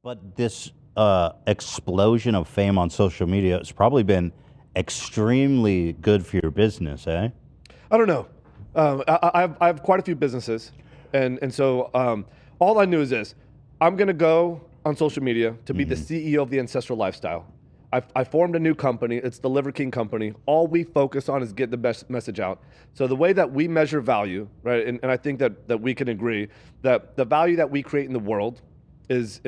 But this explosion of fame on social media has probably been extremely good for your business, eh? I don't know. I have quite a few businesses, and so all I knew is this: I'm gonna go on social media to be the CEO of the Ancestral Lifestyle. I formed a new company. It's the Debunking company. All we focus on is getting the best message out. So the way that we measure value, right, and I think that we can agree that the value that we create in the world is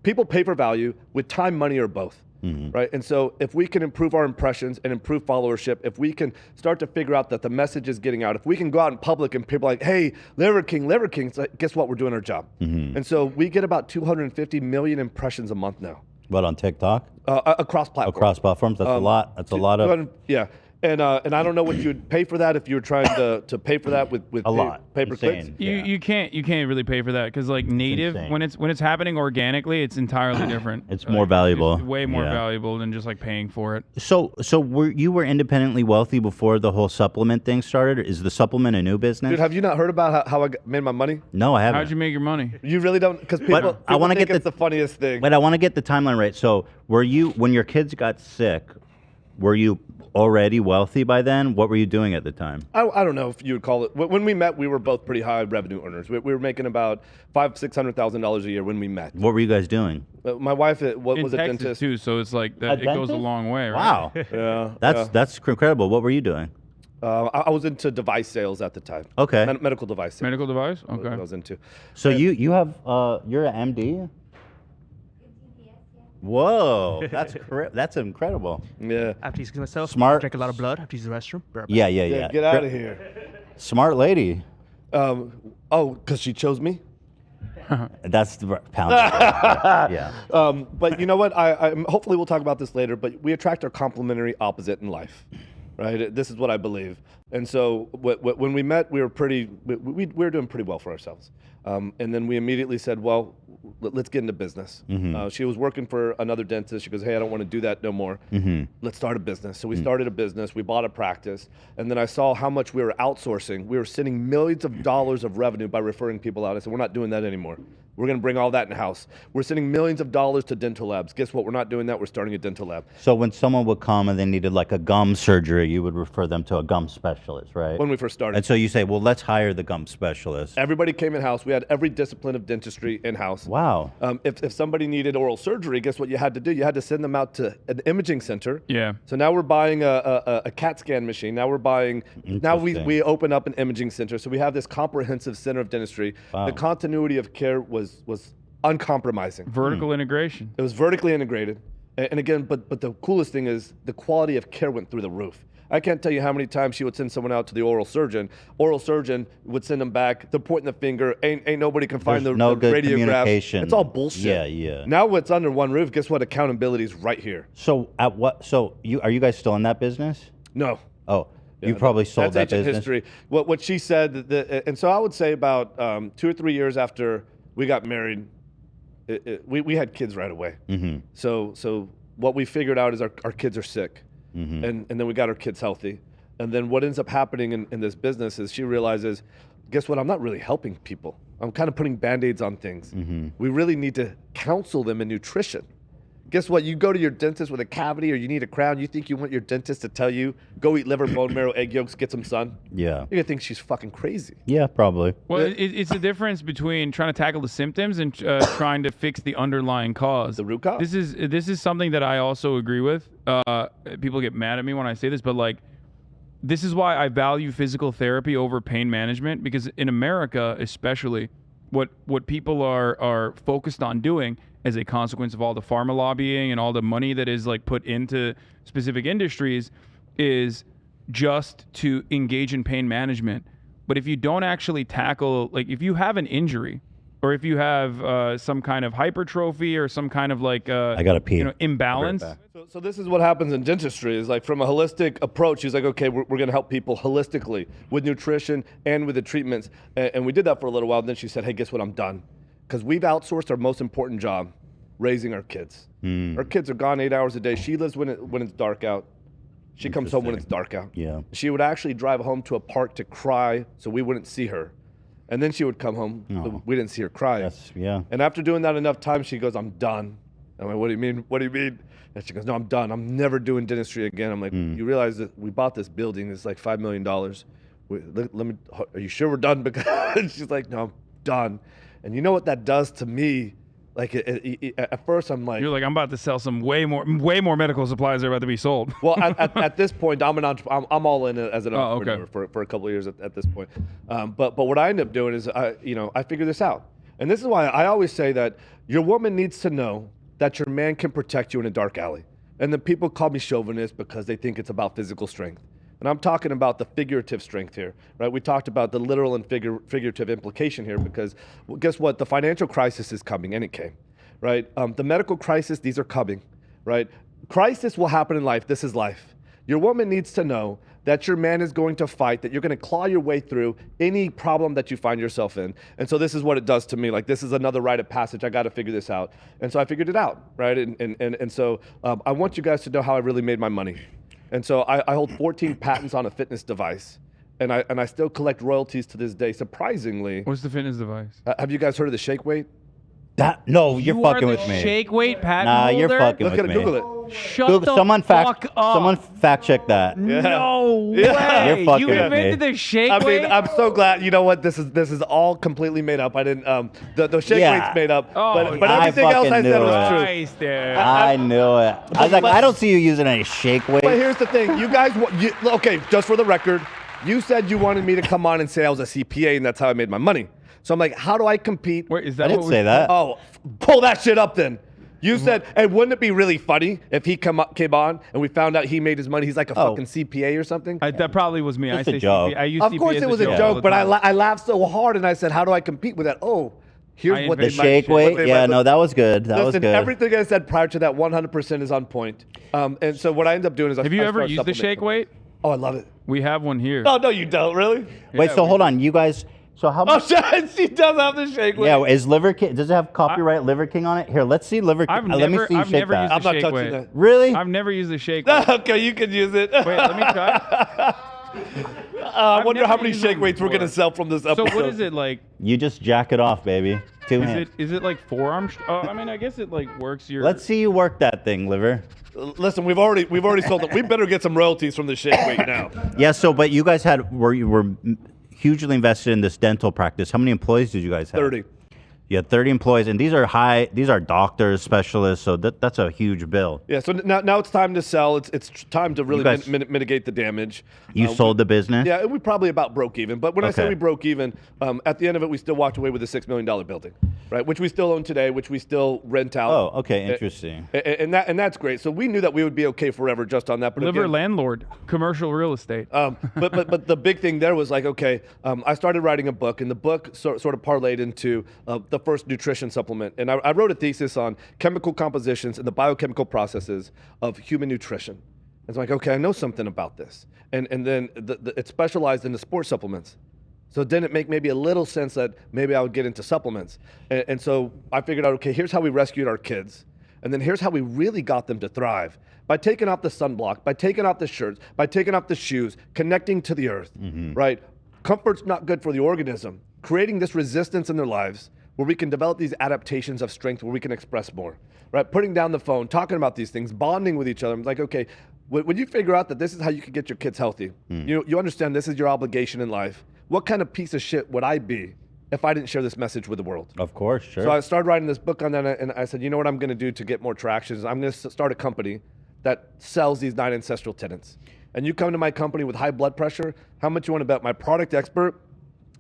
people pay for value with time, money, or both. Right, and so if we can improve our impressions and improve followership, if we can start to figure out that the message is getting out, if we can go out in public and people are like, hey, Debunking, it's like, guess what? We're doing our job. And so we get about 250 million impressions a month now. What, on TikTok? Across platforms. Across platforms? That's a lot. That's a lot of... Yeah. And I don't know what you would pay for that if you were trying to pay for that with a lot. pay-per-clicks. You can't really pay for that because like native when it's happening organically, it's entirely different. It's more valuable. It's way more valuable than just like paying for it. So you were independently wealthy before the whole supplement thing started? Is the supplement a new business? Dude, have you not heard about how I made my money? No, I haven't. How'd you make your money? You really don't, because people I want to think get it's the funniest thing. But I want to get the timeline right. So were you, when your kids got sick, were you already wealthy by then? What were you doing at the time? I don't know if you would call it. When we met, we were both pretty high revenue earners. We were making about $500,000-$600,000 a year when we met. What were you guys doing? My wife was In a Texas dentist too, so it's like that. It goes a long way, right? Wow. Yeah, That's incredible. What were you doing? I was into device sales at the time. Okay. Medical device sales. Medical device. What I Okay. was into. So you have you're an MD? Whoa, that's incredible. Yeah. I have to use myself. Smart. Drink a lot of blood. I have to use the restroom. Yeah. Get out of here. Smart lady. Because she chose me. That's the pound. Yeah. But you know what? I hopefully we'll talk about this later. But we attract our complementary opposite in life, right? This is what I believe. And so when we met, we were doing pretty well for ourselves. And then we immediately said, well, let's get into business. She was working for another dentist. She goes, hey, I don't want to do that no more. Let's start a business. So we started a business. We bought a practice. And then I saw how much we were outsourcing. We were sending millions of dollars of revenue by referring people out. I said, we're not doing that anymore. We're going to bring all that in-house. We're sending millions of dollars to dental labs. Guess what? We're not doing that. We're starting a dental lab. So when someone would come and they needed like a gum surgery, you would refer them to a gum specialist, right? When we first started. And so you say, well, let's hire the gum specialist. Everybody came in-house. We had every discipline of dentistry in-house. Wow. If somebody needed oral surgery, guess what you had to do? You had to send them out to an imaging center. Yeah. So now we're buying a CAT scan machine. Now we're buying, now we open up an imaging center. So we have this comprehensive center of dentistry. Wow. The continuity of care was uncompromising. Vertical integration. It was vertically integrated. And again, but the coolest thing is the quality of care went through the roof. I can't tell you how many times she would send someone out to the oral surgeon. Oral surgeon would send them back. They're pointing the finger. Ain't nobody can find There's the no good radiograph. communication. It's all bullshit. Yeah. Now it's under one roof. Guess what? Accountability is right here. So are you guys still in that business? No. Oh, you probably sold that that's ancient business. history. What she said, and so I would say about 2 or 3 years after we got married, we had kids right away. So what we figured out is our kids are sick, and then we got our kids healthy. And then what ends up happening in this business is she realizes, guess what? I'm not really helping people. I'm kind of putting Band-Aids on things. We really need to counsel them in nutrition. Guess what? You go to your dentist with a cavity or you need a crown, you think you want your dentist to tell you, go eat liver, bone marrow, egg yolks, get some sun? Yeah. You're going to think she's fucking crazy. Yeah, probably. Well, it's the difference between trying to tackle the symptoms and trying to fix the underlying cause. The root cause? This is something that I also agree with. People get mad at me when I say this, but like, this is why I value physical therapy over pain management, because in America, especially, what people are focused on doing as a consequence of all the pharma lobbying and all the money that is like put into specific industries is just to engage in pain management. But if you don't actually tackle, like if you have an injury or if you have some kind of hypertrophy or some kind of like I gotta pee. Imbalance. So this is what happens in dentistry is like from a holistic approach, he's like, okay, we're going to help people holistically with nutrition and with the treatments. And we did that for a little while. And then she said, hey, guess what? I'm done. Because we've outsourced our most important job, raising our kids. Our kids are gone 8 hours a day. She lives when it's dark out. She comes home when it's dark out. Yeah. She would actually drive home to a park to cry so we wouldn't see her. And then she would come home. Oh. We didn't see her cry. Yeah. And after doing that enough times, she goes, I'm done. I'm like, what do you mean? What do you mean? And she goes, no, I'm done. I'm never doing dentistry again. I'm like, you realize that we bought this building. It's like $5 million. Are you sure we're done? Because she's like, no, I'm done. And you know what that does to me? Like at first, I'm like, You're like, I'm about to sell some way more medical supplies that are about to be sold. well, at this point, I'm I'm all in as an Oh, entrepreneur okay. for a couple of years at this point. But what I end up doing is I figure this out, and this is why I always say that your woman needs to know that your man can protect you in a dark alley. And then people call me chauvinist because they think it's about physical strength. And I'm talking about the figurative strength here, right? We talked about the literal and figurative implication here because well, guess what? The financial crisis is coming, and it came, right? The medical crisis, these are coming, right? Crisis will happen in life. This is life. Your woman needs to know that your man is going to fight, that you're going to claw your way through any problem that you find yourself in. And so this is what it does to me. Like, this is another rite of passage. I got to figure this out. And so I figured it out, right? And so I want you guys to know how I really made my money. And so I hold 14 patents on a fitness device. And I still collect royalties to this day, surprisingly. What's the fitness device? Have you guys heard of the shake weight? No, you're You fucking are with the me. shake weight patent Nah, holder? you're fucking Look with at me. it, Google it. Shut the Someone fuck up. Someone fact check that. No Yeah. way. You're fucking You with invented me. the shake I weight? mean, I'm so glad. You know what? This is all completely made up. I didn't. The shake Yeah. weight's made up. Oh, but I everything else I fucking said knew was it. true. Nice, dude. I knew it. I was like, I don't see you using any shake weight. But here's the thing. You guys, okay, just for the record, you said you wanted me to come on and say I was a CPA and that's how I made my money. So I'm like, how do I compete? Wait, is I that didn't what say that. Oh, pull that shit up then. You said, hey, wouldn't it be really funny if he came on and we found out he made his money? He's like a Oh. fucking CPA or something. That probably was me. Just I a say joke. CPA. I use Of CPA course as it was a all joke, the but time. I laughed so hard and I said, how do I compete with that? Oh, here's I what The invented my shake shit. weight? Yeah, no, that was good. That was Listen, good. everything I said prior to that 100% is on point. And so what I end up doing is Have you I ever start used the shake supplementing. weight? Oh, I love it. We have one here. Oh, no, you don't, really? Wait, Yeah, so we hold do. on. You guys, so how Oh, much? shit, she does have the shake weight. Yeah, is Liver King, does it have copyright Liver King on it? Here, let's see Liver King. I've Let me never, see you I've shake never that. used I'm the not shake touching weight. that. Really? I've never used the shake weight. Okay, you can use it. Wait, let me try. I wonder never how many used shake one weights we're before. going to sell from this So episode. what is it like? You just jack it off, baby. Two hands. Is it like forearm? I mean, I guess it like works your. Let's see you work that thing, Liver. Listen, we've already sold it. We better get some royalties from the shake weight now. Yeah, so, but you guys were hugely invested in this dental practice. How many employees did you guys have? 30. You had 30 employees, and these are doctors, specialists, so that's a huge bill. Yeah, so now it's time to sell. It's time to really guys- mitigate the damage. You sold the business? Yeah, we probably about broke even. But when I say Okay. we broke even, at the end of it, we still walked away with a $6 million building, right? Which we still own today, which we still rent out. Oh, okay, interesting. And that's great. So we knew that we would be okay forever just on that. But Liver again, landlord, commercial real estate. but the big thing there was like, okay, I started writing a book, and the book sort of parlayed into the first nutrition supplement. And I wrote a thesis on chemical compositions and the biochemical processes of human nutrition. It's like, okay, I know something about this. And then it specialized in the sports supplements. So it didn't make maybe a little sense that maybe I would get into supplements. And so I figured out, okay, here's how we rescued our kids. And then here's how we really got them to thrive. By taking off the sunblock, by taking off the shirts, by taking off the shoes, connecting to the earth, right? Comfort's not good for the organism. Creating this resistance in their lives where we can develop these adaptations of strength where we can express more, right? Putting down the phone, talking about these things, bonding with each other. I'm like, okay, when you figure out that this is how you can get your kids healthy, you understand this is your obligation in life. What kind of piece of shit would I be if I didn't share this message with the world? Of course, sure. So I started writing this book on that, and I said, you know what I'm going to do to get more traction is I'm going to start a company that sells these 9 ancestral tenants. And you come to my company with high blood pressure, how much you want to bet? My product expert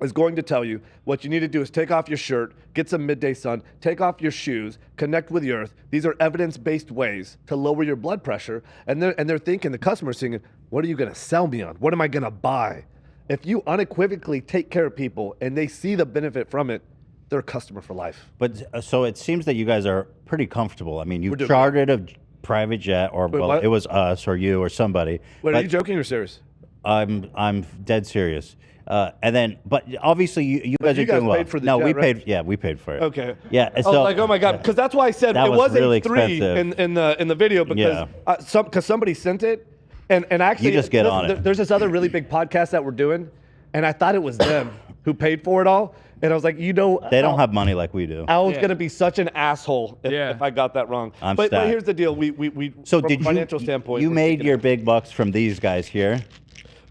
is going to tell you what you need to do is take off your shirt, get some midday sun, take off your shoes, connect with the earth. These are evidence-based ways to lower your blood pressure. And they're thinking, the customer's thinking, what are you going to sell me on? What am I going to buy? If you unequivocally take care of people and they see the benefit from it, they're a customer for life. But so it seems that you guys are pretty comfortable. I mean, you We're doing chartered a private jet, or well, what? it was us or you or somebody. Wait, are But you joking or serious? I'm dead serious. And then, but obviously you guys you are guys doing well. paid for the no, jet, we right? paid. Yeah, we paid for it. Okay. Yeah. And I was so like, oh my God, because that's why I said That it was was really a 3 expensive. in the video because because somebody sent it, and actually You just get listen, on it. There's this other really big podcast that we're doing, and I thought it was them, who paid for it all. And I was like, They don't have money like we do. I was Yeah. going to be such an asshole Yeah. if I got that wrong. I'm but stacked. here's the deal. We So from did a financial standpoint, you we're made taking your it. big bucks from these guys here?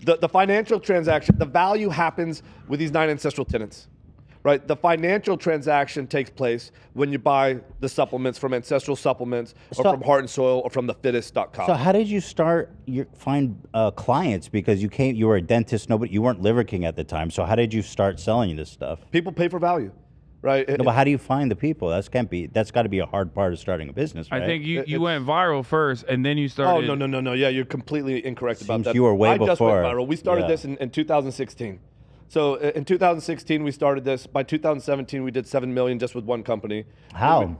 The financial transaction, the value happens with these 9 ancestral tenants, right? The financial transaction takes place when you buy the supplements from Ancestral Supplements or So- from Heart and Soil or from thefittest.com. So how did you start find clients? Because you were a dentist, you weren't Liver King at the time. So how did you start selling this stuff? People pay for value, right? No, but how do you find the people? That's got to be a hard part of starting a business, right? I think you went viral first, and then you Oh, started. no. Yeah, you're completely incorrect about Seems that. you were way I just before. went viral. We started Yeah. this in 2016. So in 2016, we started this. By 2017, we did 7 million just with one company. How?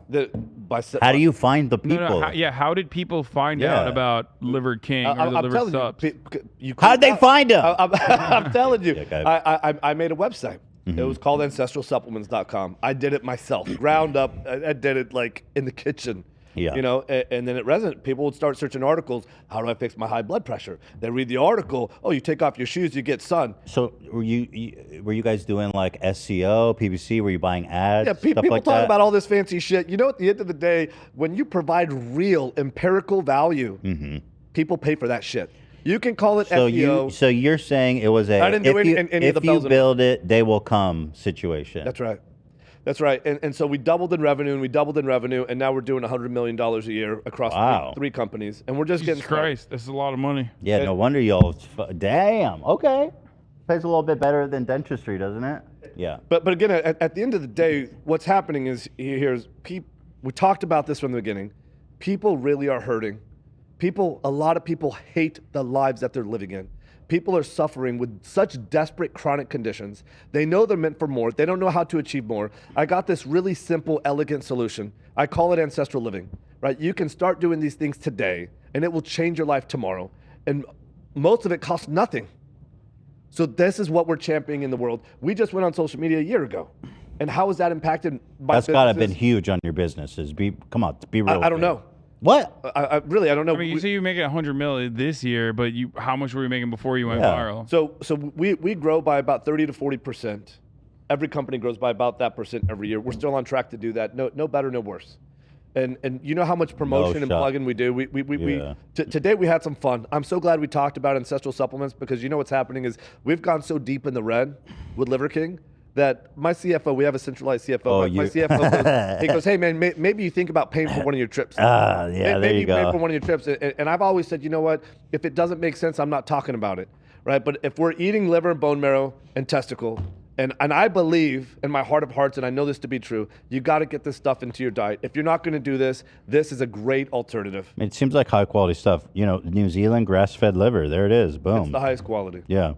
How do you find the No, people? how did people find Yeah. out about Liver King or the I'm Liver telling Subs? you How'd they find him? I'm telling you. Yeah, go ahead. I made a website. It was called ancestralsupplements.com. I did it myself, ground up. I did it like in the kitchen. Yeah. You know, and then it resonated. People would start searching articles. How do I fix my high blood pressure? They read the article. Oh, you take off your shoes, you get sun. So were you guys doing like SEO, PPC? Were you buying ads? Yeah, stuff people like talk that? about all this fancy shit. You know, at the end of the day, when you provide real empirical value, people pay for that shit. You can call it So SEO. so you're saying it was a I didn't do if any you, of the if bells you and build it, they will come situation. That's right. That's right. And so we doubled in revenue, and now we're doing $100 million a year across Wow. three companies, and we're just Jesus getting started. Christ, this is a lot of money. Yeah, no wonder y'all. Damn. Okay. Pays a little bit better than dentistry, doesn't it? Yeah. But again, at the end of the day, what's happening is we talked about this from the beginning. People really are hurting. A lot of people hate the lives that they're living in. People are suffering with such desperate chronic conditions. They know they're meant for more. They don't know how to achieve more. I got this really simple, elegant solution. I call it ancestral living, right? You can start doing these things today, and it will change your life tomorrow. And most of it costs nothing. So this is what we're championing in the world. We just went on social media a year ago. And how has that impacted my That's got to have been businesses? huge on your businesses. Come on, be real. I don't know. What? I really don't know. I mean, you say you make 100 million this year, but how much were you making before you went Yeah. viral? So we grow by about 30 to 40%. Every company grows by about that percent every year. We're still on track to do that. No better, no worse. And you know how much promotion and shot. plugging we do. Yeah. Today we had some fun. I'm so glad we talked about ancestral supplements because you know what's happening is we've gone so deep in the red with Liver King that my CFO, we have a centralized CFO. Oh, my CFO goes, hey man, maybe you think about paying for one of your trips. Yeah, there Maybe you pay go. for one of your trips. And I've always said, you know what? If it doesn't make sense, I'm not talking about it, right? But if we're eating liver and bone marrow and testicle, and I believe in my heart of hearts, and I know this to be true, you got to get this stuff into your diet. If you're not going to do this, this is a great alternative. It seems like high quality stuff. You know, New Zealand grass-fed liver. There it is. Boom. It's the highest quality. Yeah.